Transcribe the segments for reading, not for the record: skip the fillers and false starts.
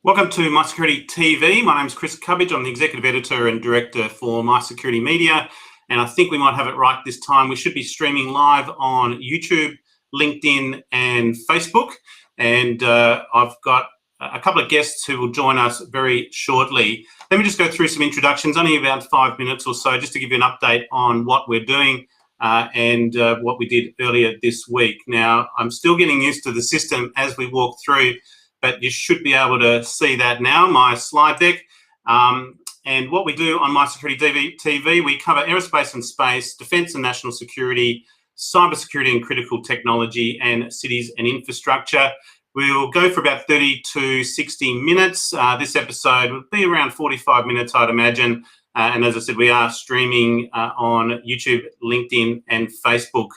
Welcome to My Security TV. My name is Chris Cubbage. I'm the Executive Editor and Director for My Security Media, and I think we might have it right this time. We should be streaming live on YouTube, LinkedIn and Facebook, and I've got a couple of guests who will join us very shortly. Let me just go through some introductions, only about 5 minutes or so, just to give you an update on what we're doing and what we did earlier this week. Now, I'm still getting used to the system as we walk through, but you should be able to see that now, my slide deck. And what we do on My Security TV, we cover aerospace and space, defence and national security, cybersecurity and critical technology, and cities and infrastructure. We'll go for about 30 to 60 minutes. This episode will be around 45 minutes, I'd imagine. And as I said, we are streaming on YouTube, LinkedIn, and Facebook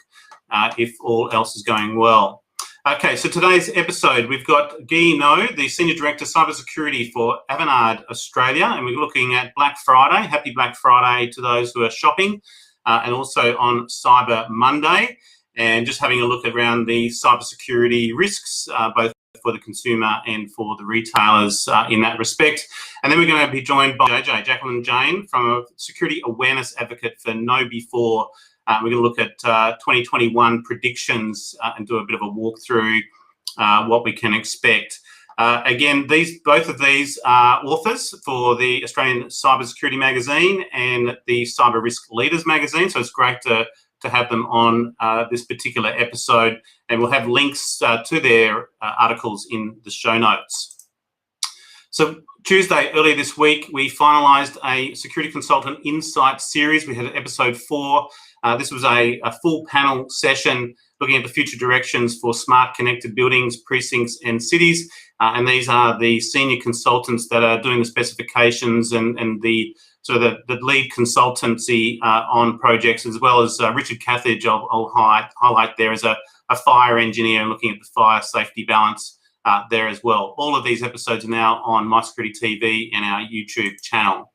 if all else is going well. Okay, so today's episode, we've got Guillaume, the Senior Director Cybersecurity for Avanade Australia, and we're looking at Black Friday. Happy Black Friday to those who are shopping, and also on Cyber Monday, and just having a look around the cybersecurity risks, both for the consumer and for the retailers in that respect. And then we're going to be joined by Jacqueline and Jayne from a security awareness advocate for Know-Before. We're going to look at 2021 predictions and do a bit of a walkthrough what we can expect. Again, both of these are authors for the Australian Cybersecurity magazine and the Cyber Risk Leaders magazine, so it's great to have them on this particular episode, and we'll have links to their articles in the show notes. So Tuesday, earlier this week, we finalised a Security Consultant Insight series. We had episode 4. This was a full panel session looking at the future directions for smart connected buildings, precincts and cities. And these are the senior consultants that are doing the specifications and the sort of the lead consultancy on projects, as well as Richard Cathedge, I'll highlight there as a fire engineer and looking at the fire safety balance there as well. All of these episodes are now on My Security TV and our YouTube channel.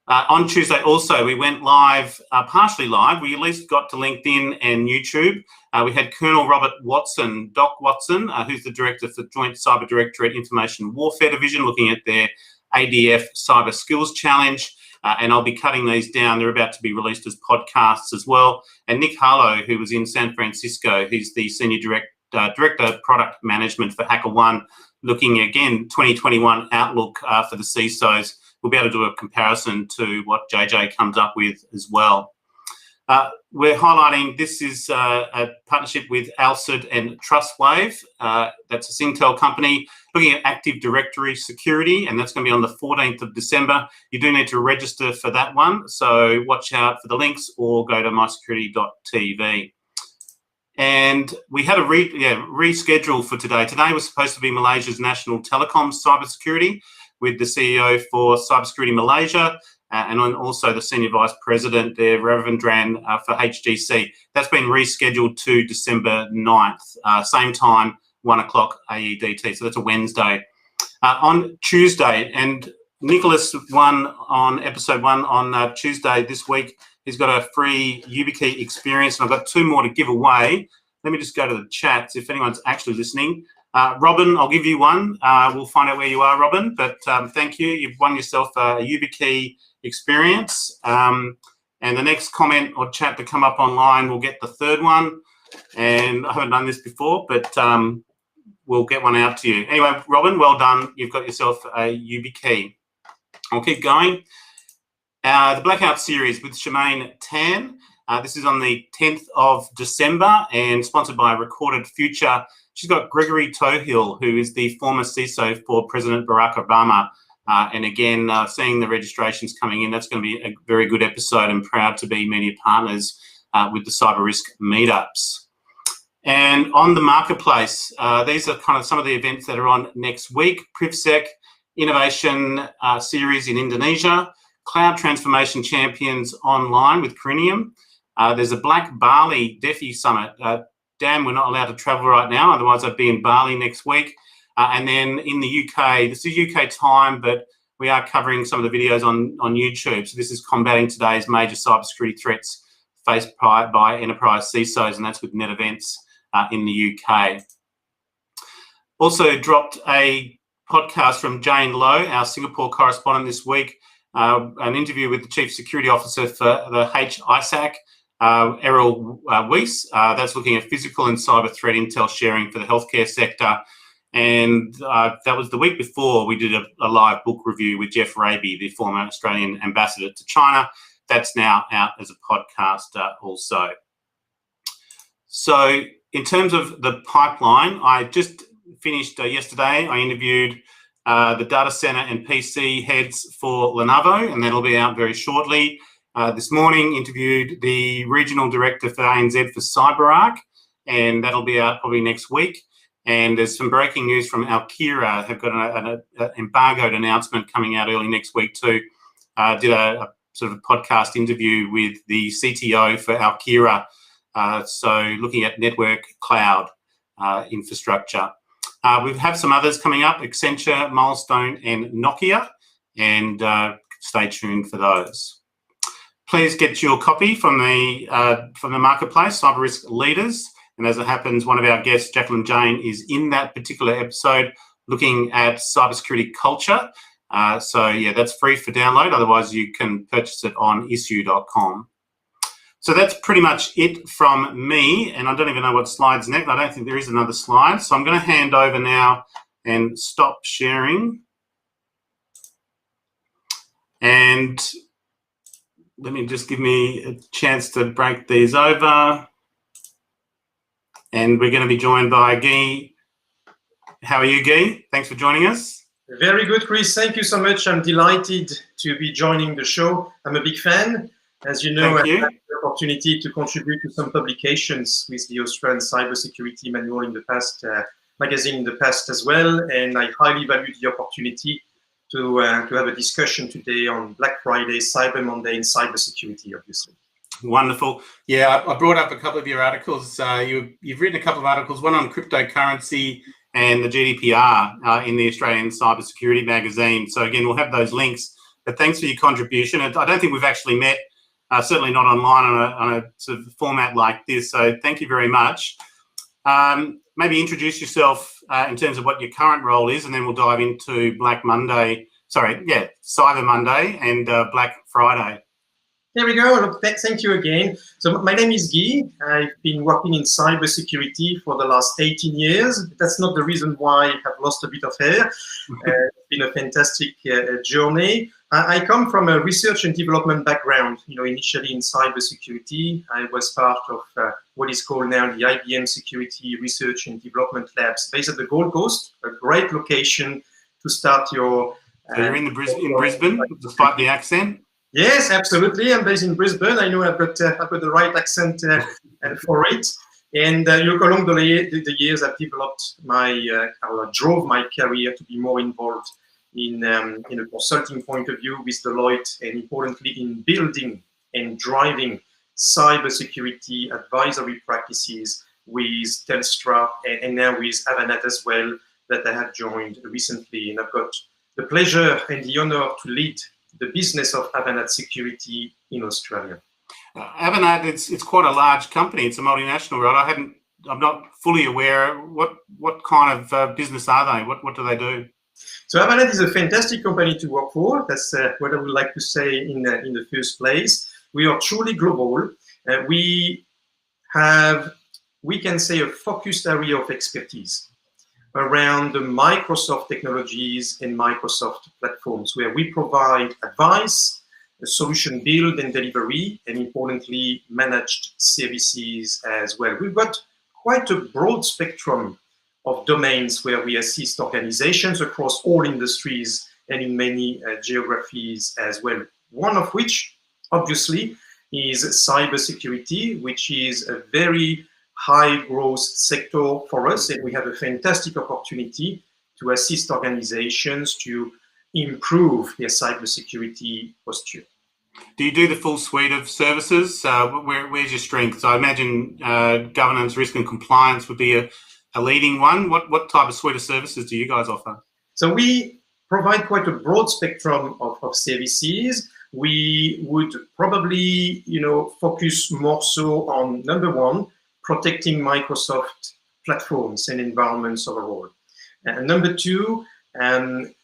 On Tuesday also, we went live, partially live. We at least got to LinkedIn and YouTube. We had Colonel Robert Watson, Doc Watson, who's the Director for Joint Cyber Directorate Information Warfare Division, looking at their ADF Cyber Skills Challenge. And I'll be cutting these down. They're about to be released as podcasts as well. And Nick Harlow, who was in San Francisco, he's the Senior Director Product Management for HackerOne, looking again 2021 outlook for the CISOs. We'll be able to do a comparison to what JJ comes up with as well. We're highlighting, this is a partnership with Alcid and TrustWave. That's a Singtel company, looking at Active Directory security, and that's going to be on the 14th of December. You do need to register for that one, so watch out for the links or go to mysecurity.tv. And we had a reschedule for today. Today was supposed to be Malaysia's National Telecom Cybersecurity, with the CEO for Cybersecurity Malaysia and also the Senior Vice President there, Ravindran, for HGC. That's been rescheduled to December 9th, same time, 1 o'clock AEDT, so that's a Wednesday. On Tuesday, and Nicholas won on episode 1 on Tuesday this week. He's got a free YubiKey experience, and I've got 2 more to give away. Let me just go to the chats if anyone's actually listening. Robin, I'll give you one. We'll find out where you are, Robin, but thank you. You've won yourself a YubiKey experience. And the next comment or chat to come up online will get the 3rd one. And I haven't done this before, but we'll get one out to you. Anyway, Robin, well done. You've got yourself a YubiKey. I'll keep going. The Blackout series with Shemaine Tan. This is on the 10th of December and sponsored by Recorded Future. She's got Gregory Tohill, who is the former CISO for President Barack Obama. And again, seeing the registrations coming in, that's going to be a very good episode, and proud to be media partners with the Cyber Risk meetups. And on the marketplace, these are kind of some of the events that are on next week. PrivSec Innovation Series in Indonesia, Cloud Transformation Champions Online with Crinium. There's a Black Bali DeFi Summit. Damn, we're not allowed to travel right now, otherwise I'd be in Bali next week. And then in the UK, this is UK time, but we are covering some of the videos on YouTube. So this is combating today's major cybersecurity threats faced by enterprise CISOs, and that's with Net Events in the UK. Also dropped a podcast from Jayne Low, our Singapore correspondent this week, an interview with the Chief Security Officer for the HISAC, Errol Weiss. That's looking at physical and cyber threat intel sharing for the healthcare sector. And that was the week before we did a live book review with Jeff Raby, the former Australian ambassador to China. That's now out as a podcast also. So in terms of the pipeline, I just finished yesterday. I interviewed the data center and PC heads for Lenovo, and that'll be out very shortly. This morning, interviewed the regional director for ANZ for CyberArk, and that'll be out probably next week. And there's some breaking news from Alkira. Have got an embargoed announcement coming out early next week too. Did a sort of podcast interview with the CTO for Alkira. So looking at network cloud infrastructure. We have some others coming up, Accenture, Milestone and Nokia, and stay tuned for those. Please get your copy from the marketplace, Cyber Risk Leaders. And as it happens, one of our guests, Jacqueline Jayne, is in that particular episode looking at cybersecurity culture. So yeah, that's free for download. Otherwise, you can purchase it on issue.com. So that's pretty much it from me. And I don't even know what slide's next. I don't think there is another slide. So I'm going to hand over now and stop sharing. And let me just give me a chance to break these over. And we're going to be joined by Guy. How are you, Guy? Thanks for joining us. Very good, Chris. Thank you so much. I'm delighted to be joining the show. I'm a big fan. As you know, I had the opportunity to contribute to some publications with the Australian Cybersecurity Manual in the past, magazine in the past as well. And I highly value the opportunity to have a discussion today on Black Friday, Cyber Monday, and cybersecurity, obviously. Wonderful. Yeah, I brought up a couple of your articles. You've written a couple of articles, one on cryptocurrency and the GDPR in the Australian Cybersecurity magazine. So again, we'll have those links. But thanks for your contribution. I don't think we've actually met, certainly not online on a sort of format like this. So thank you very much. Maybe introduce yourself in terms of what your current role is, and then we'll dive into Cyber Monday and Black Friday. There we go. Look, thank you again. So my name is Guy. I've been working in cybersecurity for the last 18 years. That's not the reason why I have lost a bit of hair. It's been a fantastic journey. I come from a research and development background. Initially in cybersecurity, I was part of what is called now the IBM Security Research and Development Labs, based at the Gold Coast, a great location to start your... So you're in Brisbane, despite the accent? Yes, absolutely. I'm based in Brisbane. I know I've got the right accent for it. And along the years, I've developed drove my career to be more involved in a consulting point of view with Deloitte, and importantly in building and driving cybersecurity advisory practices with Telstra and now with Avanade as well, that I have joined recently. And I've got the pleasure and the honor to lead the business of Avanade Security in Australia. Avanade, it's quite a large company. It's a multinational, right? I'm not fully aware. What kind of business are they? What do they do? So Avanade is a fantastic company to work for. That's what I would like to say in the first place. We are truly global. We can say, a focused area of expertise around the Microsoft technologies and Microsoft platforms, where we provide advice, solution build and delivery, and importantly, managed services as well. We've got quite a broad spectrum of domains where we assist organizations across all industries and in many geographies as well. One of which, obviously, is cybersecurity, which is a very high growth sector for us, and we have a fantastic opportunity to assist organizations to improve their cybersecurity posture. Do you do the full suite of services? Where's your strength? So I imagine governance, risk and compliance would be a leading one. What type of suite of services do you guys offer? So we provide quite a broad spectrum of services. We would probably, focus more so on, number one, protecting Microsoft platforms and environments overall. And number two, and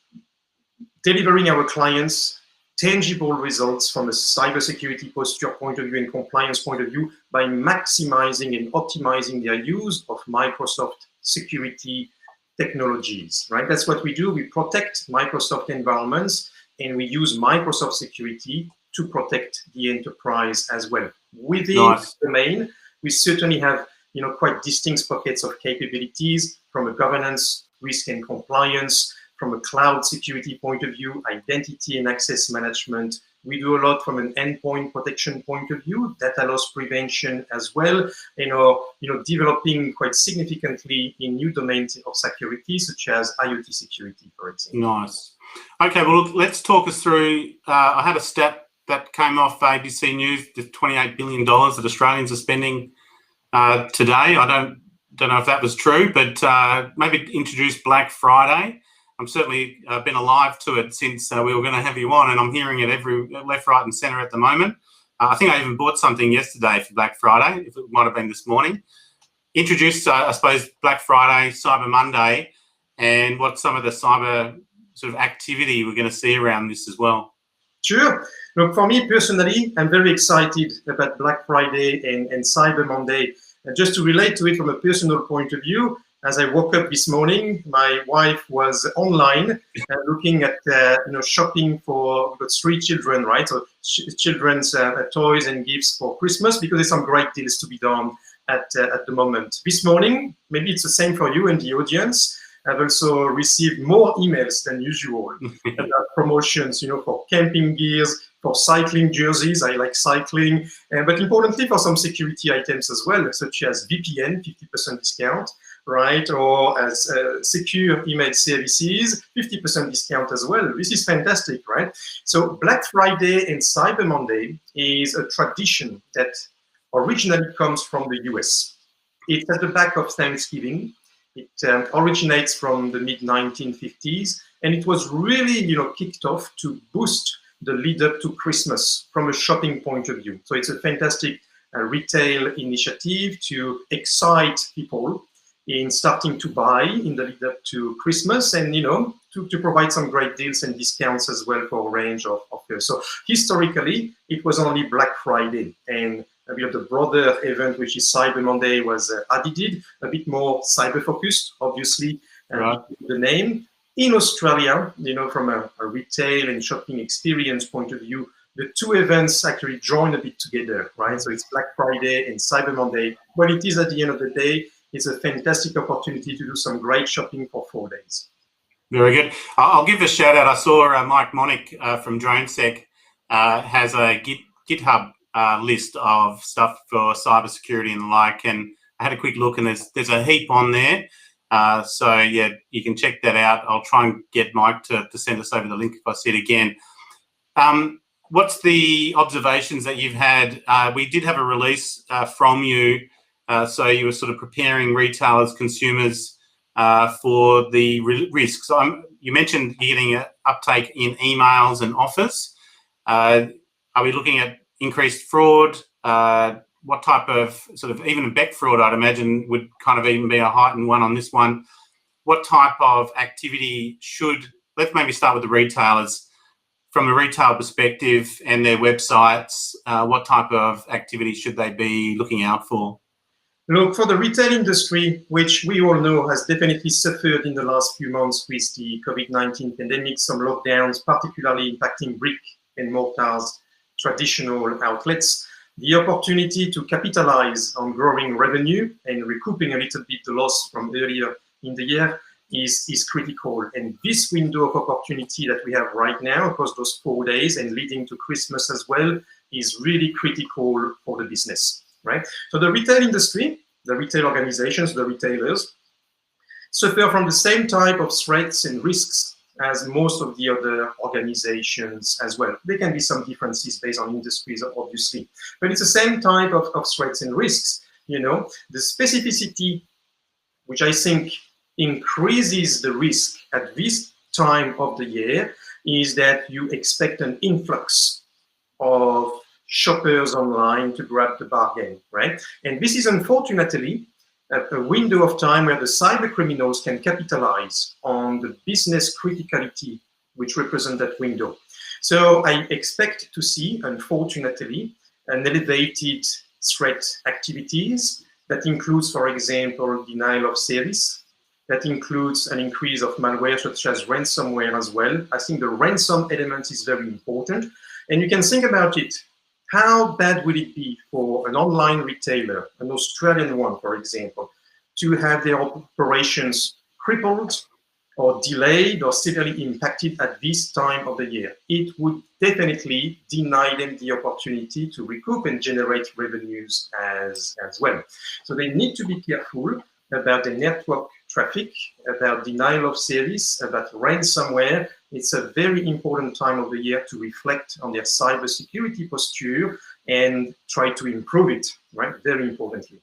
delivering our clients tangible results from a cybersecurity posture point of view and compliance point of view by maximizing and optimizing their use of Microsoft security technologies, right? That's what we do. We protect Microsoft environments, and we use Microsoft security to protect the enterprise as well. Within the domain, we certainly have quite distinct pockets of capabilities from a governance, risk and compliance, from a cloud security point of view, identity and access management. We do a lot from an endpoint protection point of view, data loss prevention as well, developing quite significantly in new domains of security, such as IoT security, for example. Nice. Okay, well, look, let's talk us through. I had a stat that came off ABC News, the $28 billion that Australians are spending today. I don't know if that was true, but maybe introduce Black Friday. I'm certainly been alive to it since we were going to have you on, and I'm hearing it every left, right, and centre at the moment. I think I even bought something yesterday for Black Friday, if it might have been this morning. Introduce, I suppose, Black Friday, Cyber Monday, and what some of the cyber sort of activity we're going to see around this as well. Sure. Look, for me personally, I'm very excited about Black Friday and Cyber Monday. And just to relate to it from a personal point of view, as I woke up this morning, my wife was online looking at shopping for, we've got 3 children, right? So children's toys and gifts for Christmas, because there's some great deals to be done at the moment. This morning, maybe it's the same for you and the audience, I've also received more emails than usual about promotions, for camping gears, for cycling jerseys. I like cycling, but importantly for some security items as well, such as VPN, 50% discount, right? Or as secure email services, 50% discount as well. This is fantastic, right? So Black Friday and Cyber Monday is a tradition that originally comes from the US. It's at the back of Thanksgiving. It originates from the mid-1950s, and it was really, kicked off to boost the lead up to Christmas from a shopping point of view. So it's a fantastic retail initiative to excite people in starting to buy in the lead up to Christmas, and to provide some great deals and discounts as well for a range of offers. So historically, it was only Black Friday, and the broader event, which is Cyber Monday, was added, a bit more cyber focused, obviously, right. The name. In Australia, from a retail and shopping experience point of view, the two events actually join a bit together, right? So it's Black Friday and Cyber Monday. What it is at the end of the day, it's a fantastic opportunity to do some great shopping for 4 days. Very good. I'll give a shout out. I saw Mike Monick from DroneSec has a GitHub list of stuff for cybersecurity and the like, and I had a quick look, and there's a heap on there. So yeah, you can check that out. I'll try and get Mike to send us over the link if I see it again. What's the observations that you've had? We did have a release from you, so you were sort of preparing retailers, consumers for the risks. You mentioned you're getting an uptake in emails and offers. Are we looking at increased fraud? What type of sort of, even a BEC fraud, I'd imagine, would kind of even be a heightened one on this one. What type of activity let's maybe start with the retailers. From a retail perspective and their websites, what type of activity should they be looking out for? Look, for the retail industry, which we all know has definitely suffered in the last few months with the COVID-19 pandemic, some lockdowns, particularly impacting brick and mortars, traditional outlets, the opportunity to capitalize on growing revenue and recouping a little bit the loss from earlier in the year is critical. And this window of opportunity that we have right now across those 4 days and leading to Christmas as well is really critical for the business, right? So the retail industry, the retail organizations, the retailers, suffer from the same type of threats and risks as most of the other organizations as well. There can be some differences based on industries, obviously, but it's the same type of threats and risks. The specificity, which I think increases the risk at this time of the year, is that you expect an influx of shoppers online to grab the bargain, right? And this is unfortunately a window of time where the cybercriminals can capitalize on the business criticality which represent that window. So I expect to see, unfortunately, an elevated threat activities that includes, for example, denial of service. That includes an increase of malware such as ransomware as well. I think the ransom element is very important. And you can think about it. How bad would it be for an online retailer, an Australian one, for example, to have their operations crippled or delayed or severely impacted at this time of the year? It would definitely deny them the opportunity to recoup and generate revenues as well. So they need to be careful about the network traffic, about denial of service, about ransomware. It's a very important time of the year to reflect on their cybersecurity posture and try to improve it, right? Very importantly.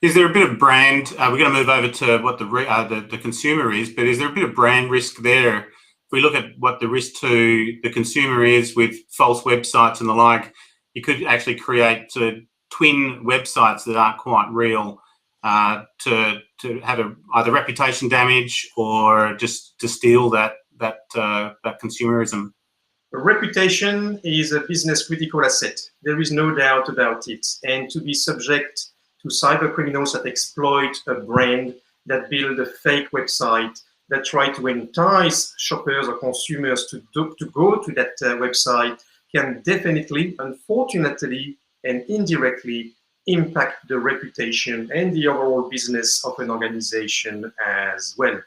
Is there a bit of brand, we're going to move over to what the consumer is, but is there a bit of brand risk there? If we look at what the risk to the consumer is with false websites and the like, you could actually create twin websites that aren't quite real to have either reputation damage or just to steal that consumerism. Reputation is a business critical asset. There is no doubt about it. And to be subject to cyber criminals that exploit a brand, that build a fake website, that try to entice shoppers or consumers to go to that website can definitely, unfortunately, and indirectly impact the reputation and the overall business of an organization as well.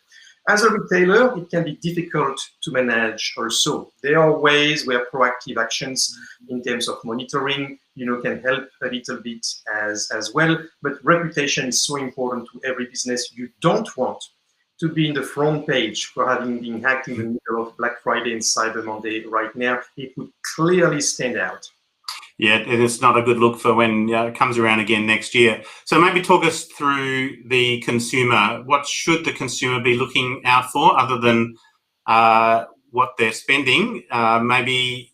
As a retailer, it can be difficult to manage also. There are ways where proactive actions in terms of monitoring, can help a little bit as well. But reputation is so important to every business. You don't want to be in the front page for having been hacked in the middle of Black Friday and Cyber Monday right now. It would clearly stand out. Yeah, it's not a good look for when it comes around again next year. So maybe talk us through the consumer. What should the consumer be looking out for other than what they're spending? Maybe,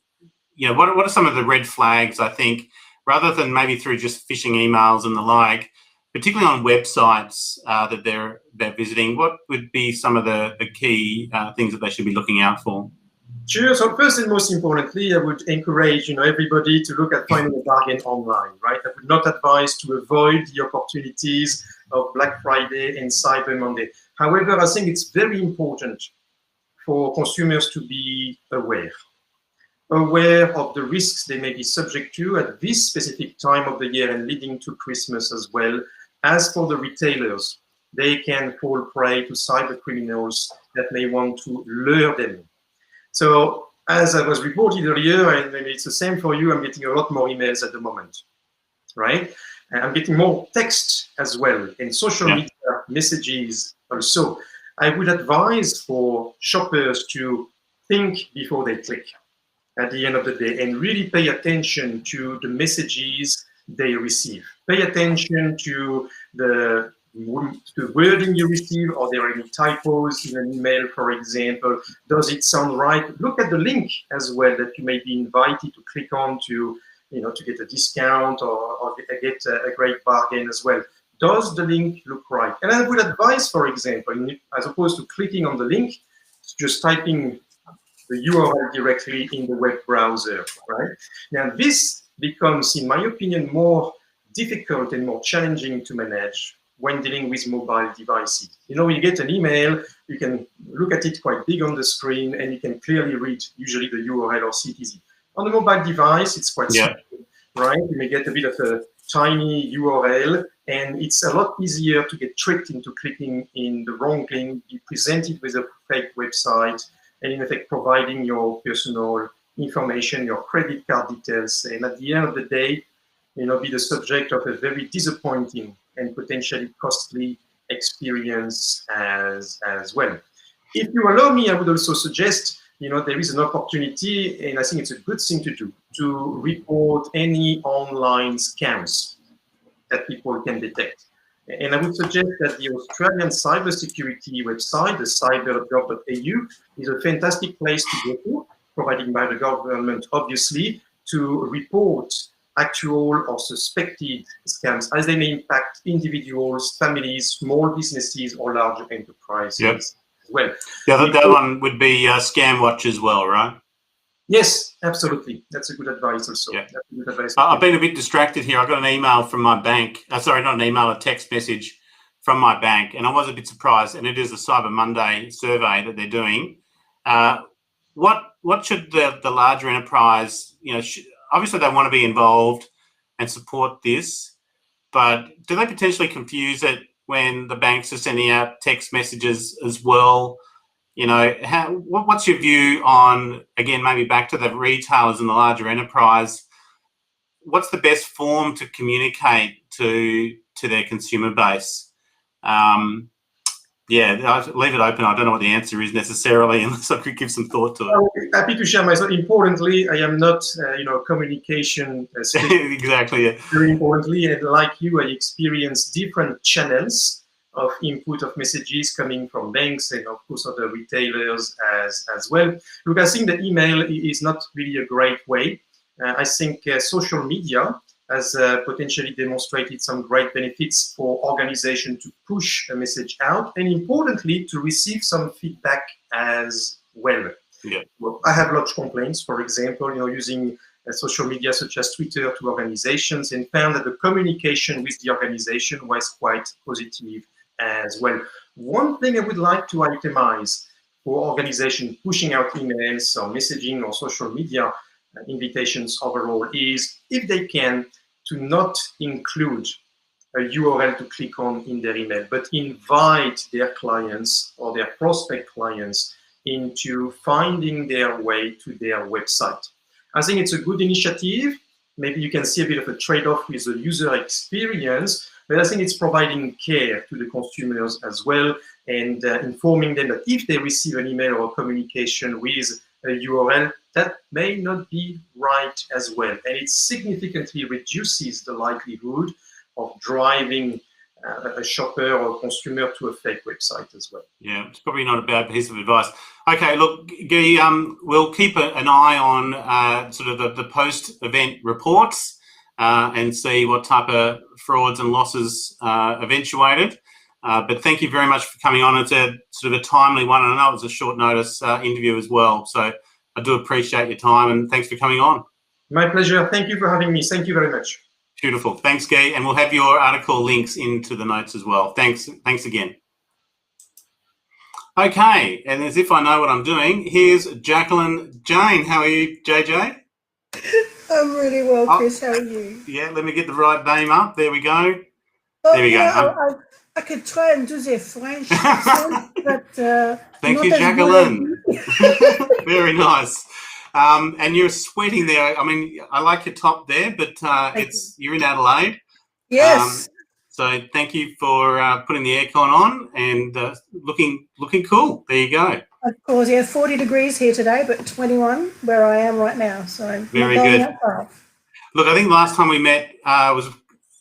what are some of the red flags, I think, rather than maybe through just phishing emails and the like, particularly on websites that they're visiting, what would be some of the key things that they should be looking out for? Sure. So first and most importantly, I would encourage everybody to look at finding a bargain online, right? I would not advise to avoid the opportunities of Black Friday and Cyber Monday. However, I think it's very important for consumers to be aware of the risks they may be subject to at this specific time of the year and leading to Christmas as well. As for the retailers, they can fall prey to cyber criminals that may want to lure them. So as I was reported earlier, and maybe it's the same for you, I'm getting a lot more emails at the moment, right? And I'm getting more text as well and social media messages also. I would advise for shoppers to think before they click at the end of the day and really pay attention to the messages they receive. Pay attention to the wording you receive. Are there any typos in an email, for example? Does it sound right? Look at the link as well that you may be invited to click on to get a discount or get a great bargain as well. Does the link look right? And I would advise, for example, as opposed to clicking on the link, just typing the URL directly in the web browser, right? Now, this becomes, in my opinion, more difficult and more challenging to manage when dealing with mobile devices. When you get an email, you can look at it quite big on the screen and you can clearly read usually the URL or CTZ. On the mobile device, it's quite simple, right? You may get a bit of a tiny URL and it's a lot easier to get tricked into clicking in the wrong link, be presented with a fake website, and in effect providing your personal information, your credit card details, and at the end of the day, be the subject of a very disappointing and potentially costly experience as well. If you allow me, I would also suggest, there is an opportunity, and I think it's a good thing to do, to report any online scams that people can detect. And I would suggest that the Australian cybersecurity website, the cyber.gov.au, is a fantastic place to go to, provided by the government, obviously, to report actual or suspected scams, as they may impact individuals, families, small businesses, or large enterprises as well. The other one would be Scam Watch as well, right? Yes, absolutely. That's a good advice also. Yeah. That's a good advice. I've been a bit distracted here. I got an email from my bank. Sorry, not an email, a text message from my bank, and I was a bit surprised. And it is a Cyber Monday survey that they're doing. What should the larger enterprise, obviously they want to be involved and support this, but do they potentially confuse it when the banks are sending out text messages as well? What's your view on, again, maybe back to the retailers and the larger enterprise, what's the best form to communicate to their consumer base? I'll leave it open. I don't know what the answer is necessarily, unless I could give some thought to it. I'm happy to share myself. Importantly, I am not, communication exactly. Yeah. Very importantly, and like you, I experience different channels of input of messages coming from banks and of course other retailers as well. Look, I think that email is not really a great way. I think social media has potentially demonstrated some great benefits for organizations to push a message out, and importantly, to receive some feedback as well. Yeah. Well, I have lodged complaints, for example, using social media such as Twitter to organizations, and found that the communication with the organization was quite positive as well. One thing I would like to itemize for organizations pushing out emails or messaging or social media invitations overall is, if they can, to not include a URL to click on in their email, but invite their clients or their prospect clients into finding their way to their website. I think it's a good initiative. Maybe you can see a bit of a trade-off with the user experience, but I think it's providing care to the consumers as well, and informing them that if they receive an email or a communication with a URL, that may not be right as well. And it significantly reduces the likelihood of driving a shopper or a consumer to a fake website as well. Yeah, it's probably not a bad piece of advice. Okay, look, Guy, we'll keep an eye on sort of the post-event reports and see what type of frauds and losses eventuated. But thank you very much for coming on. It's a sort of a timely one, and I know it was a short notice interview as well. So I do appreciate your time, and thanks for coming on. My pleasure. Thank you for having me. Thank you very much. Beautiful. Thanks, Guy. And we'll have your article links into the notes as well. Thanks again. Okay, and as if I know what I'm doing, here's Jacqueline. Jayne, how are you, JJ? I'm really well, Chris. How are you? Yeah, let me get the right name up. There we go. There we go. I could try and do the French accent, but thank you, Jacqueline. Very nice. And you're sweating there. I mean, I like your top there, but you're in Adelaide. Yes. So thank you for putting the aircon on and looking cool. There you go. Of course, yeah, 40 degrees here today, but 21 where I am right now. So very good. Look, I think last time we met was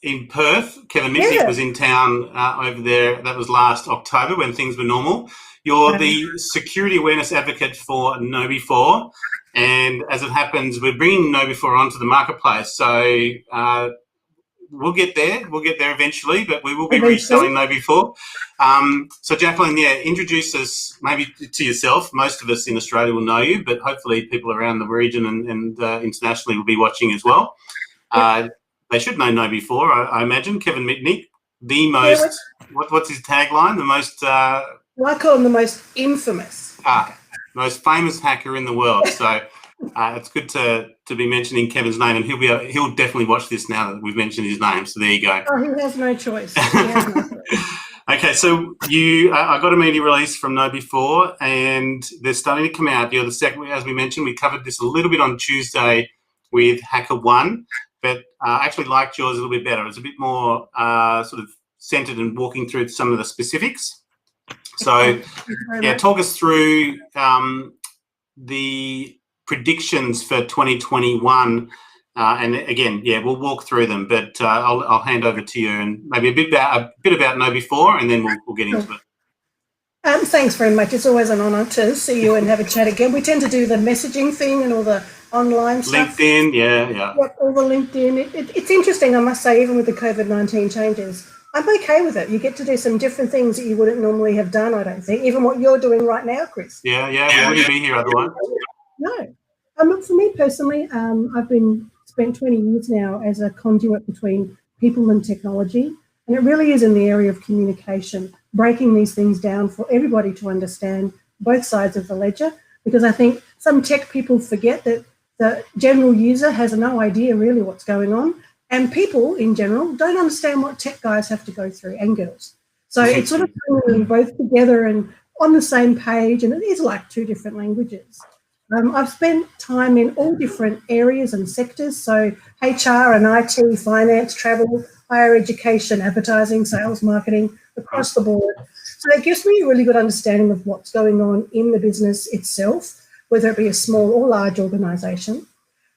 in Perth. Kevin Mitnick was in town over there. That was last October when things were normal. You're the security awareness advocate for KnowBe4. And as it happens, we're bringing KnowBe4 onto the marketplace. So we'll get there. We'll get there eventually, but we will be reselling KnowBe4. So Jacqueline, introduce us maybe to yourself. Most of us in Australia will know you, but hopefully people around the region and internationally will be watching as well. They should know KnowBe4, I imagine. Kevin Mitnick, the most, what's his tagline? The most... well, I call him the most infamous. Most famous hacker in the world. So it's good to be mentioning Kevin's name, and he'll definitely watch this now that we've mentioned his name. So there you go. Oh, he has no choice. Okay, so I got a media release from KnowBe4, and they're starting to come out. You're the second, as we mentioned. We covered this a little bit on Tuesday with HackerOne, but I actually liked yours a little bit better. It's a bit more sort of centered and walking through some of the specifics. So, talk us through the predictions for 2021. And again, we'll walk through them, but I'll hand over to you and maybe a bit about KnowBe4, and then we'll get into it. Thanks very much. It's always an honour to see you and have a chat again. We tend to do the messaging thing and all the online stuff. LinkedIn, yeah. Yep, all the LinkedIn. It's interesting, I must say, even with the COVID-19 changes, I'm okay with it. You get to do some different things that you wouldn't normally have done, I don't think. Even what you're doing right now, Chris. Yeah, we wouldn't be here otherwise. No. Look, for me personally, I've spent 20 years now as a conduit between people and technology, and it really is in the area of communication, breaking these things down for everybody to understand both sides of the ledger, because I think some tech people forget that the general user has no idea really what's going on, and people in general don't understand what tech guys have to go through, and girls. So it's sort of bringing them both together and on the same page, and it is like two different languages. I've spent time in all different areas and sectors, so HR and IT, finance, travel, higher education, advertising, sales, marketing, across the board. So it gives me a really good understanding of what's going on in the business itself, whether it be a small or large organisation.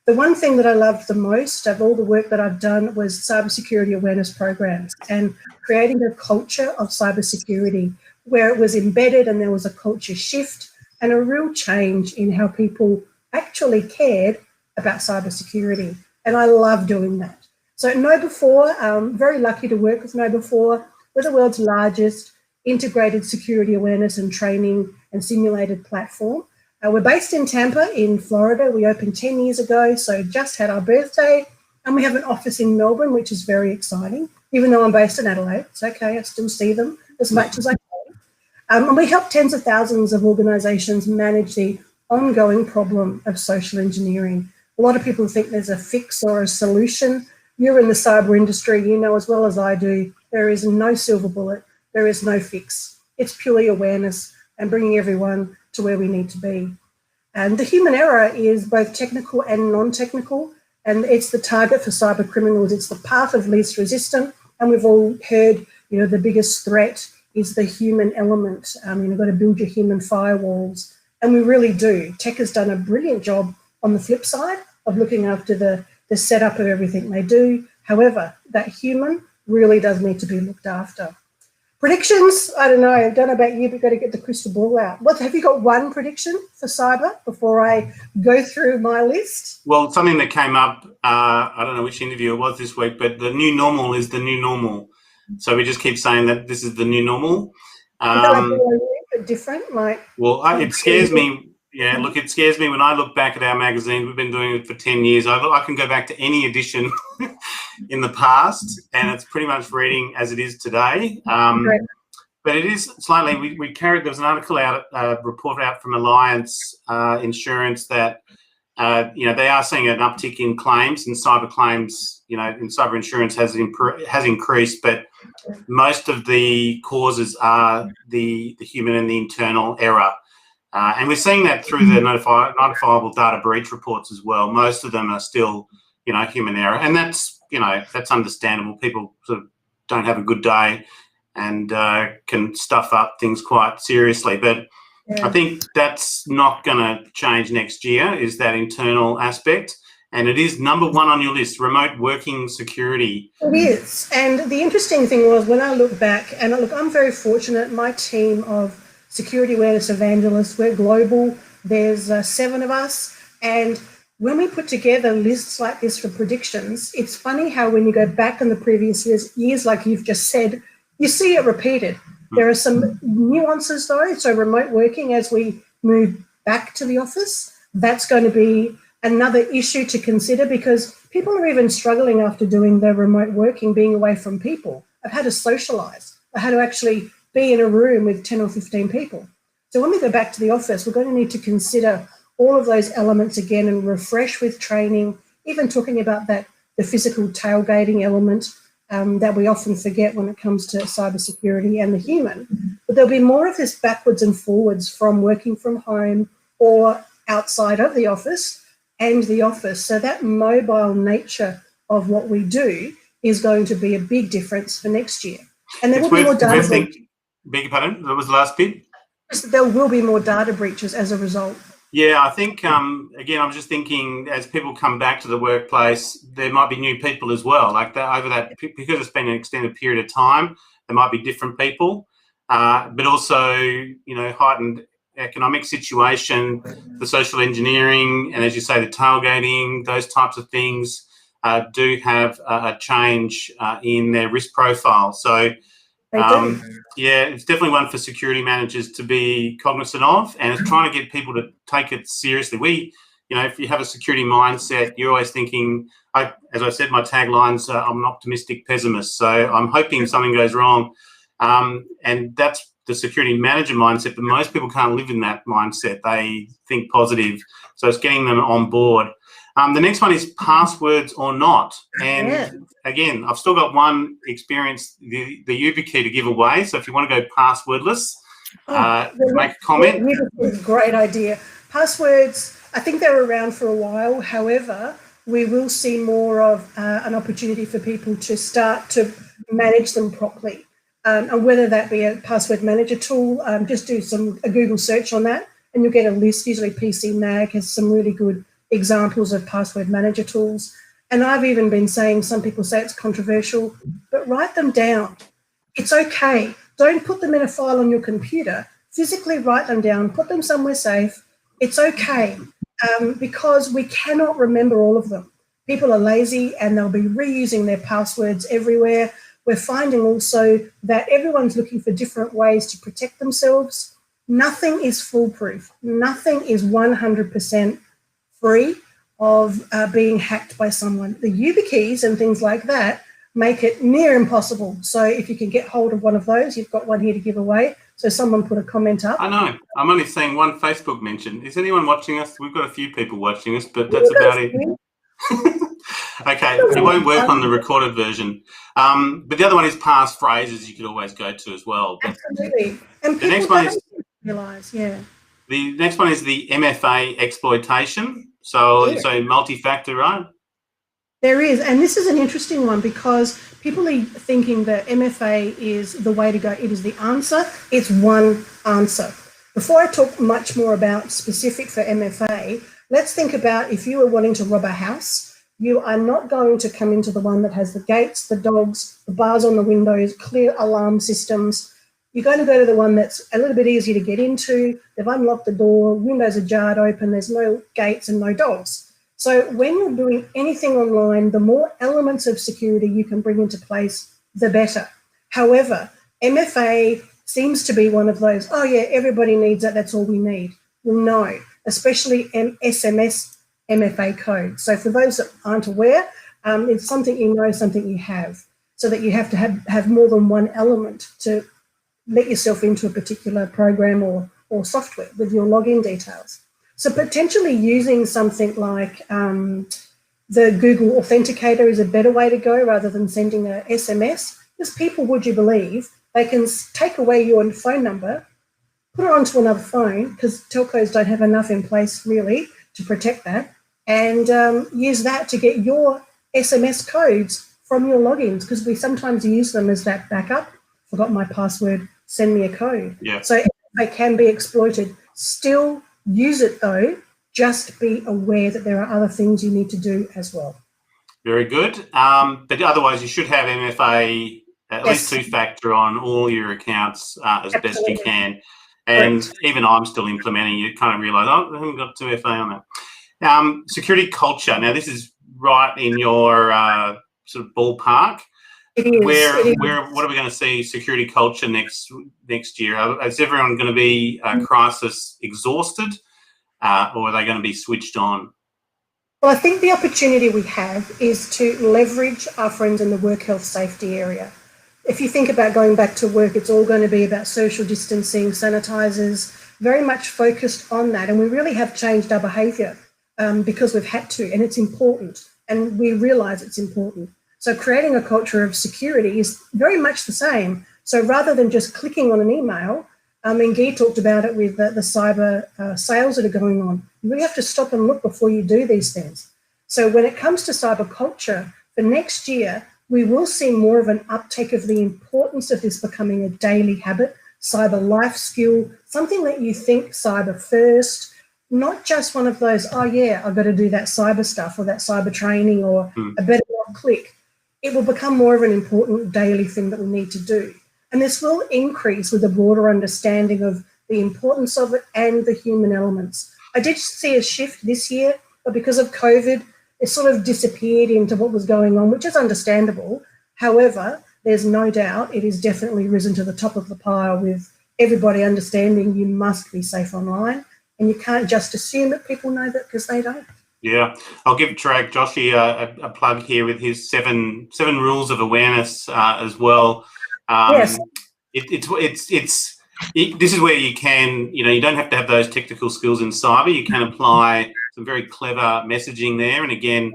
The one thing that I loved the most of all the work that I've done was cybersecurity awareness programs and creating a culture of cybersecurity where it was embedded and there was a culture shift and a real change in how people actually cared about cybersecurity. And I love doing that. So KnowBe4, very lucky to work with KnowBe4. We're the world's largest integrated security awareness and training and simulated platform. We're based in Tampa in Florida. We opened 10 years ago, so just had our birthday. And we have an office in Melbourne, which is very exciting. Even though I'm based in Adelaide, it's okay, I still see them as much as I can. And we help tens of thousands of organisations manage the ongoing problem of social engineering. A lot of people think there's a fix or a solution. You're in the cyber industry, you know as well as I do, there is no silver bullet, there is no fix. It's purely awareness and bringing everyone to where we need to be. And the human error is both technical and non-technical, and it's the target for cyber criminals. It's the path of least resistance, and we've all heard, you know, the biggest threat is the human element. You've got to build your human firewalls, and we really do. Tech has done a brilliant job on the flip side of looking after the setup of everything they do. However, that human really does need to be looked after. Predictions, I don't know about you, but you've got to get the crystal ball out. Have you got one prediction for cyber before I go through my list? Well, something that came up, I don't know which interview it was this week, but the new normal is the new normal. So we just keep saying that this is the new normal. Different, it scares me. Yeah, look, it scares me when I look back at our magazine. We've been doing it for 10 years. I can go back to any edition in the past, and it's pretty much reading as it is today. But it is slightly. We carried. There was an article out, report out from Alliance Insurance that they are seeing an uptick in claims, and cyber claims, in cyber insurance has increased, but most of the causes are the human and the internal error. And we're seeing that through the notifiable data breach reports as well. Most of them are still, human error, and that's understandable. People sort of don't have a good day and can stuff up things quite seriously. But I think that's not going to change next year, is that internal aspect. And it is number one on your list, remote working security. It is. And the interesting thing was when I look back, and I'm very fortunate, my team of security awareness evangelists, we're global. There's 7 of us. And when we put together lists like this for predictions, it's funny how when you go back in the previous years, like you've just said, you see it repeated. There are some nuances though. So remote working, as we move back to the office, that's going to be another issue to consider, because people are even struggling after doing their remote working, being away from people. I've had to socialize. I had to actually be in a room with 10 or 15 people. So when we go back to the office, we're going to need to consider all of those elements again and refresh with training, even talking about the physical tailgating element that we often forget when it comes to cybersecurity and the human. But there'll be more of this backwards and forwards from working from home or outside of the office and the office. So that mobile nature of what we do is going to be a big difference for next year. And there will be more data. Beg your pardon? That was the last bit? There will be more data breaches as a result. Yeah, I think, again, I'm just thinking as people come back to the workplace, there might be new people as well. Like that, over that, because it's been an extended period of time, there might be different people, but also, heightened economic situation, the social engineering, and as you say, the tailgating, those types of things do have a change in their risk profile. So, yeah, it's definitely one for security managers to be cognizant of, and it's trying to get people to take it seriously. If you have a security mindset, you're always thinking, as I said, my tagline's I'm an optimistic pessimist, so I'm hoping something goes wrong. And that's the security manager mindset, but most people can't live in that mindset. They think positive, so it's getting them on board. The next one is passwords or not. And again, I've still got one experience, the YubiKey to give away. So if you want to go passwordless, make a comment. Great idea. Passwords, I think they're around for a while. However, we will see more of an opportunity for people to start to manage them properly. And whether that be a password manager tool, just do a Google search on that and you'll get a list. Usually PC Mag has some really good examples of password manager tools. And I've even been saying, some people say it's controversial, but write them down. It's okay. Don't put them in a file on your computer. Physically write them down, put them somewhere safe. It's okay, because we cannot remember all of them. People are lazy and they'll be reusing their passwords everywhere. We're finding also that everyone's looking for different ways to protect themselves. Nothing is foolproof. Nothing is 100% free of being hacked by someone. The YubiKeys and things like that make it near impossible. So if you can get hold of one of those, you've got one here to give away. So someone put a comment up. I know. I'm only seeing one Facebook mention. Is anyone watching us? We've got a few people watching us, but that's about it. Okay, it won't work on the recorded version. But the other one is passphrases you could always go to as well. But absolutely. And the next one is realise, the next one is the MFA exploitation. So it's a multi-factor, right? There is, and this is an interesting one because people are thinking that MFA is the way to go. It is the answer. It's one answer. Before I talk much more about specific for MFA, let's think about if you were wanting to rob a house, you are not going to come into the one that has the gates, the dogs, the bars on the windows, clear alarm systems. You're going to go to the one that's a little bit easier to get into. They've unlocked the door, windows are jarred open, there's no gates and no dogs. So when you're doing anything online, the more elements of security you can bring into place, the better. However, MFA seems to be one of those, oh yeah, everybody needs that, that's all we need. Well, no, especially SMS MFA code. So for those that aren't aware, it's something you know, something you have, so that you have to have more than one element to let yourself into a particular program or software with your login details. So potentially using something like the Google Authenticator is a better way to go rather than sending a SMS, because people, would you believe, they can take away your phone number, put it onto another phone, because telcos don't have enough in place really to protect that, and use that to get your SMS codes from your logins, because we sometimes use them as that backup. Forgot my password, send me a code. Yeah. So they can be exploited. Still use it though, just be aware that there are other things you need to do as well. Very good. But otherwise you should have MFA at least two-factor on all your accounts as best you can. And even I'm still implementing, you kind of realise, oh, I haven't got 2FA on that. Security culture. Now, this is right in your sort of ballpark. It is. What are we going to see security culture next year? Is everyone going to be crisis exhausted, or are they going to be switched on? Well, I think the opportunity we have is to leverage our friends in the work health safety area. If you think about going back to work, it's all going to be about social distancing, sanitizers, very much focused on that. And we really have changed our behaviour because we've had to, and it's important. And we realise it's important. So creating a culture of security is very much the same. So rather than just clicking on an email, Guy talked about it with the cyber sales that are going on. You really have to stop and look before you do these things. So when it comes to cyber culture, for next year, we will see more of an uptake of the importance of this becoming a daily habit, cyber life skill, something that you think cyber first, not just one of those, oh yeah, I've got to do that cyber stuff or that cyber training or a better not click. It will become more of an important daily thing that we need to do. And this will increase with a broader understanding of the importance of it, and the human elements. I did see a shift this year, but because of COVID, it sort of disappeared into what was going on, which is understandable. However, there's no doubt it is definitely risen to the top of the pile with everybody understanding you must be safe online, and you can't just assume that people know that because they don't. Yeah, I'll give Joshy a plug here with his seven rules of awareness as well. Yes. This is where you can, you don't have to have those technical skills in cyber. You can apply some very clever messaging there. And again,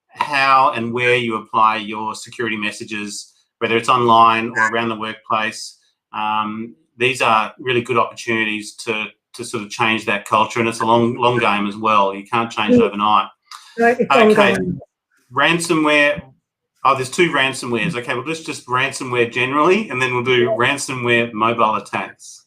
how and where you apply your security messages, whether it's online or around the workplace, these are really good opportunities to sort of change that culture. And it's a long game as well. You can't change it overnight. Right, okay, ransomware. Oh, there's two ransomwares. Okay, well, let's just ransomware generally, and then we'll do ransomware mobile attacks.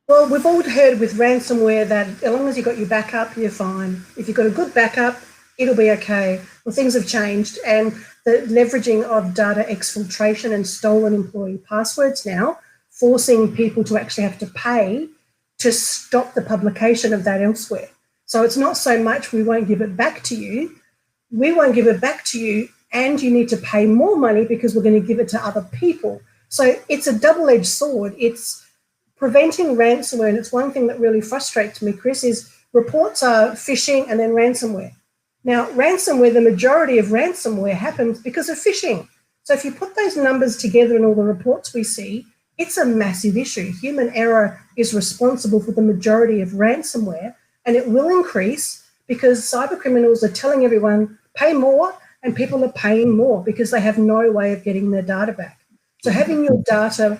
Well, we've all heard with ransomware that as long as you've got your backup, you're fine. If you've got a good backup, it'll be okay. Well, things have changed, and the leveraging of data exfiltration and stolen employee passwords now, forcing people to actually have to pay to stop the publication of that elsewhere. So it's not so much we won't give it back to you, we won't give it back to you, and you need to pay more money because we're going to give it to other people. So it's a double-edged sword. It's preventing ransomware, and it's one thing that really frustrates me, Chris, is reports are phishing and then ransomware. Now, ransomware, the majority of ransomware happens because of phishing. So if you put those numbers together in all the reports we see, it's a massive issue. Human error is responsible for the majority of ransomware, and it will increase because cybercriminals are telling everyone, pay more, and people are paying more because they have no way of getting their data back. So having your data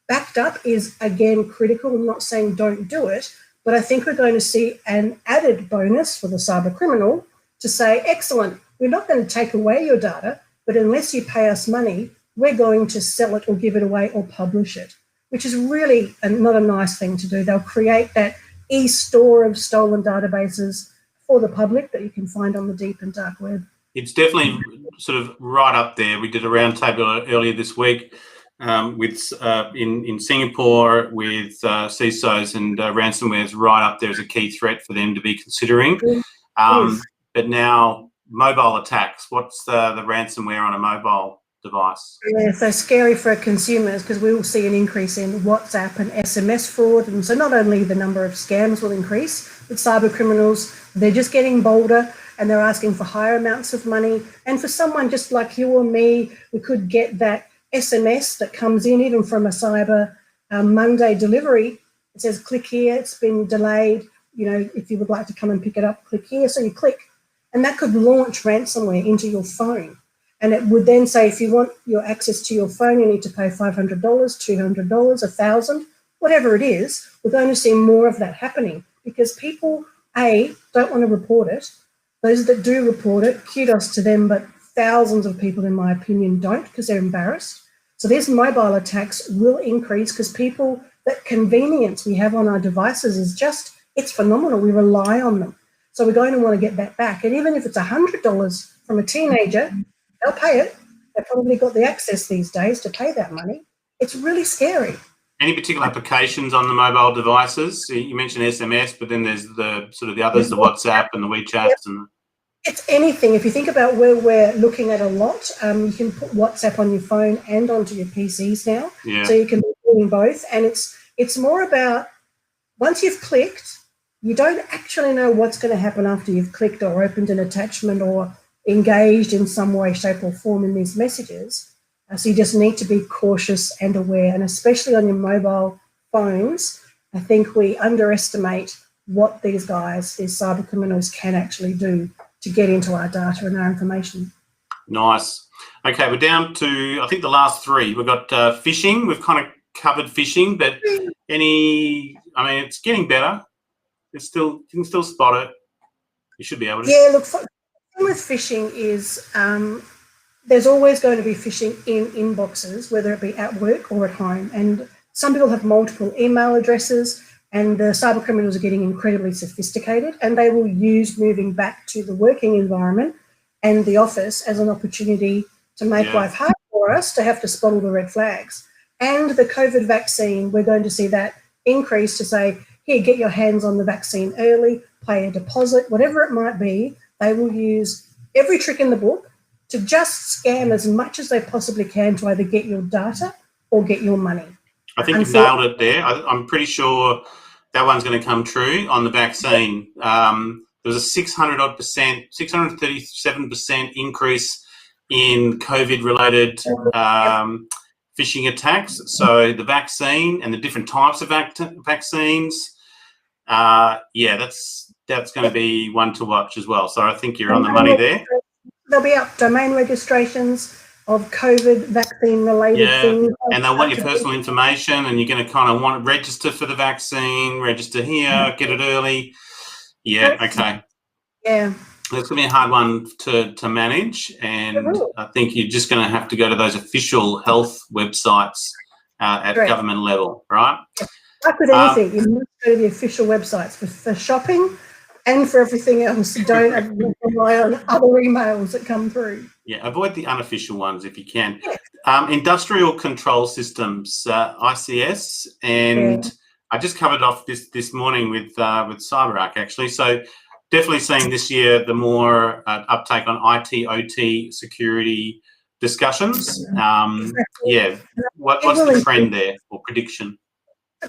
backed up is, again, critical. I'm not saying don't do it, but I think we're going to see an added bonus for the cybercriminal to say, excellent, we're not going to take away your data, but unless you pay us money, we're going to sell it or give it away or publish it, which is really not a nice thing to do. They'll create that e-store of stolen databases for the public that you can find on the deep and dark web. It's definitely sort of right up there. We did a roundtable earlier this week in Singapore with CISOs, and ransomware is right up there as a key threat for them to be considering. But now mobile attacks. What's the ransomware on a mobile device? Yeah, so scary for consumers because we will see an increase in WhatsApp and SMS fraud. And so not only the number of scams will increase, but cyber criminals, they're just getting bolder and they're asking for higher amounts of money. And for someone just like you or me, we could get that SMS that comes in even from a cyber Monday delivery. It says, click here, it's been delayed. If you would like to come and pick it up, click here. So you click, and that could launch ransomware into your phone. And it would then say, if you want your access to your phone, you need to pay $500, $200, $1,000, whatever it is. We're going to see more of that happening because people, A, don't want to report it. Those that do report it, kudos to them, but thousands of people, in my opinion, don't because they're embarrassed. So these mobile attacks will increase because people, that convenience we have on our devices is just, it's phenomenal. We rely on them. So we're going to want to get that back. And even if it's $100 from a teenager, they'll pay it. They've probably got the access these days to pay that money. It's really scary. Any particular applications on the mobile devices? You mentioned SMS, but then there's the others, the WhatsApp and the WeChat. And it's anything. If you think about where we're looking at a lot, you can put WhatsApp on your phone and onto your PCs now. Yeah. So you can be doing both. And it's more about once you've clicked, you don't actually know what's going to happen after you've clicked or opened an attachment or engaged in some way, shape or form in these messages. So you just need to be cautious and aware, and especially on your mobile phones, I think we underestimate what these cyber criminals can actually do to get into our data and our information. Nice. Okay, we're down to, I think, the last three. We've got phishing. We've kind of covered phishing, but it's getting better. You can still spot it. You should be able to. Yeah, look, the thing with phishing is there's always going to be phishing in inboxes, whether it be at work or at home. And some people have multiple email addresses, and the cyber criminals are getting incredibly sophisticated, and they will use moving back to the working environment and the office as an opportunity to make life hard for us to have to spot all the red flags. And the COVID vaccine, we're going to see that increase to say, here, get your hands on the vaccine early, pay a deposit, whatever it might be. They will use every trick in the book to just scam as much as they possibly can to either get your data or get your money. I think you've nailed it there. I'm pretty sure that one's going to come true on the vaccine. There was a 637% increase in COVID-related phishing attacks. So the vaccine and the different types of vaccines, that's going to be one to watch as well. So I think you're on the money there. There'll be up domain registrations of COVID vaccine-related things. And they'll want your personal information, and you're going to kind of want to register for the vaccine, register here, get it early. Yeah, okay. Yeah. That's going to be a hard one to manage, and I think you're just going to have to go to those official health websites at government level, right? Like with anything, you must go to the official websites for shopping and for everything else. Don't rely on other emails that come through. Yeah, avoid the unofficial ones if you can. Industrial control systems, ICS, and I just covered off this morning with CyberArk actually. So definitely seeing this year the more uptake on IT, OT, security discussions. What's the trend there or prediction?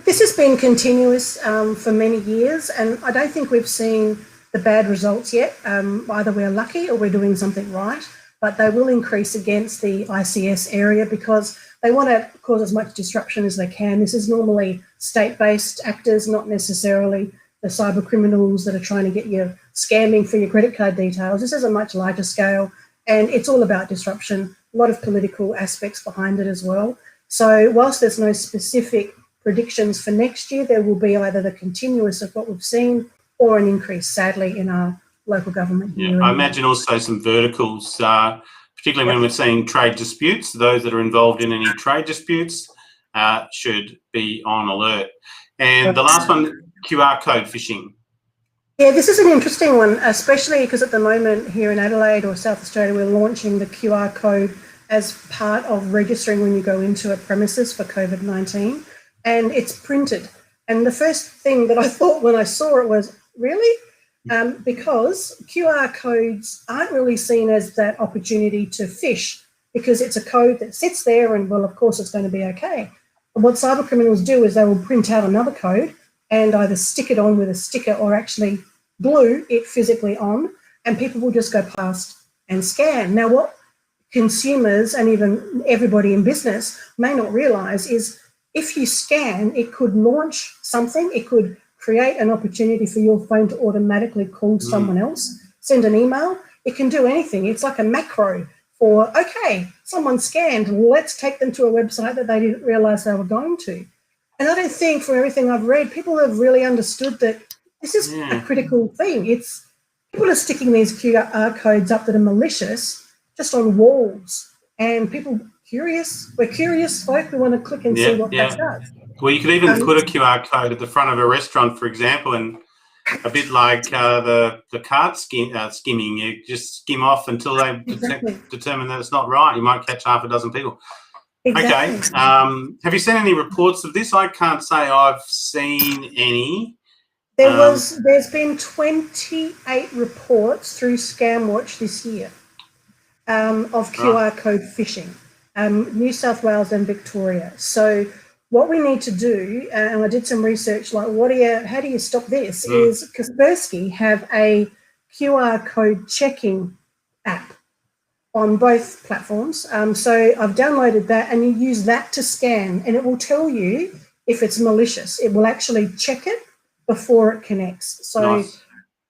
This has been continuous for many years, and I don't think we've seen the bad results yet. Either we're lucky or we're doing something right, but they will increase against the ICS area because they want to cause as much disruption as they can. This is normally state-based actors, not necessarily the cyber criminals that are trying to get you scamming for your credit card details. This is a much larger scale, and it's all about disruption, a lot of political aspects behind it as well. So whilst there's no specific predictions for next year, there will be either the continuous of what we've seen or an increase, sadly, in our local government. I imagine also some verticals, particularly when we're seeing trade disputes. Those that are involved in any trade disputes should be on alert. And the last one, QR code phishing. Yeah, this is an interesting one, especially because at the moment here in Adelaide or South Australia, we're launching the QR code as part of registering when you go into a premises for COVID-19. And it's printed. And the first thing that I thought when I saw it was, really? Because QR codes aren't really seen as that opportunity to phish because it's a code that sits there and, well, of course, it's going to be okay. But what cyber criminals do is they will print out another code and either stick it on with a sticker or actually glue it physically on, and people will just go past and scan. Now, what consumers and even everybody in business may not realise is if you scan, it could launch something. It could create an opportunity for your phone to automatically call someone else, send an email. It can do anything. It's like a macro for, okay, someone scanned, let's take them to a website that they didn't realise they were going to. And I don't think, from everything I've read, people have really understood that this is a critical thing. People are sticking these QR codes up that are malicious just on walls, and people we're curious folk, we want to click and see what that does. Well, you could even put a QR code at the front of a restaurant, for example, and a bit like the card skimming, you just skim off until they determine that it's not right. You might catch half a dozen people. Exactly. Okay. Have you seen any reports of this? I can't say I've seen any. There's been 28 reports through ScamWatch this year of QR code phishing. New South Wales and Victoria. So what we need to do, and I did some research, like how do you stop this, is Kaspersky have a QR code checking app on both platforms. So I've downloaded that, and you use that to scan, and it will tell you if it's malicious. It will actually check it before it connects. So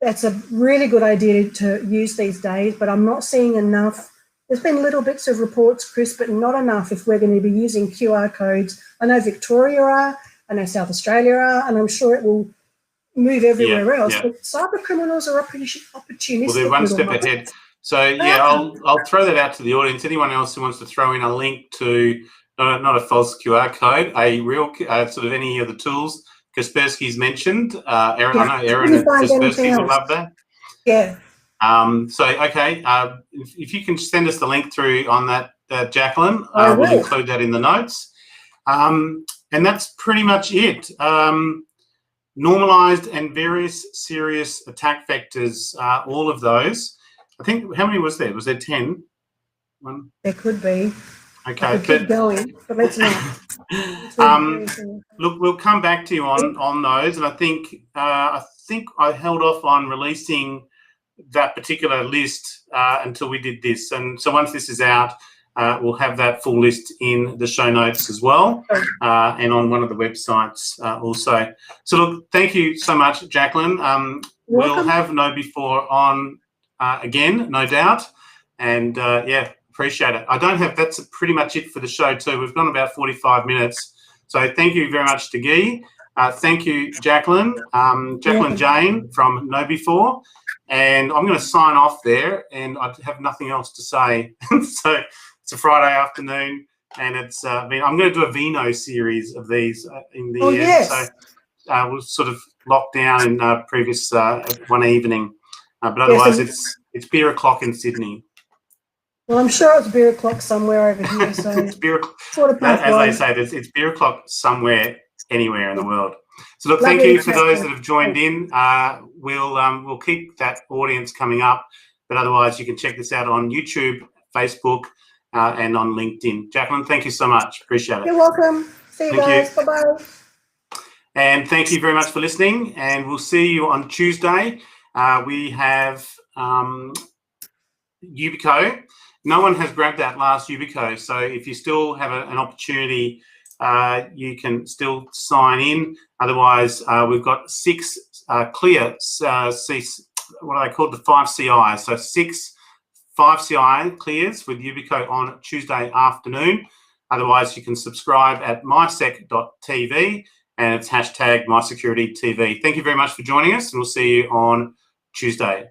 that's a really good idea to use these days, but I'm not seeing enough. There's been little bits of reports, Chris, but not enough if we're going to be using QR codes. I know Victoria are, I know South Australia are, and I'm sure it will move everywhere else. Yeah. But cyber criminals are opportunistic. Well, they're one step ahead. So, I'll throw that out to the audience. Anyone else who wants to throw in a link to, not a false QR code, a real sort of any of the tools Kaspersky's mentioned. Erin, I know Erin at Kaspersky will love that. Yeah. If you can send us the link through on that, Jacqueline, we'll include that in the notes. And that's pretty much it. Normalized and various serious attack vectors, all of those. I think, how many was there? Was there 10? One? There could be. Okay. I could keep going, but let's not. Look, we'll come back to you on those. And I think I held off on releasing that particular list until we did this. And so once this is out, we'll have that full list in the show notes as well, and on one of the websites also. So look, thank you so much, Jacqueline. We'll have KnowBe4 on again, no doubt. And yeah, appreciate it. That's pretty much it for the show too. We've gone about 45 minutes. So thank you very much to Guy. Thank you, Jacqueline. Jayne from KnowBe4. And I'm going to sign off there, and I have nothing else to say. So it's a Friday afternoon, and it's I'm going to do a Vino series of these in the end. Yes. So we'll sort of lock down in previous one evening, but otherwise it's beer o'clock in Sydney. Well, I'm sure it's beer o'clock somewhere over here. So it's beer o'clock. As they say, it's beer o'clock somewhere, anywhere in the world. So look, thank you for those that have joined in. We'll keep that audience coming up, but otherwise you can check this out on YouTube, Facebook, and on LinkedIn. Jacqueline, thank you so much. Appreciate it. You're welcome. See you guys. Bye-bye. And thank you very much for listening, and we'll see you on Tuesday. We have Yubico. No one has grabbed that last Yubico, so if you still have an opportunity, you can still sign in. Otherwise, we've got 6 clear, what are they called? The 5 CI. So 6 5 CI clears with Yubico on Tuesday afternoon. Otherwise, you can subscribe at mysec.tv, and it's #MySecurityTV. Thank you very much for joining us, and we'll see you on Tuesday.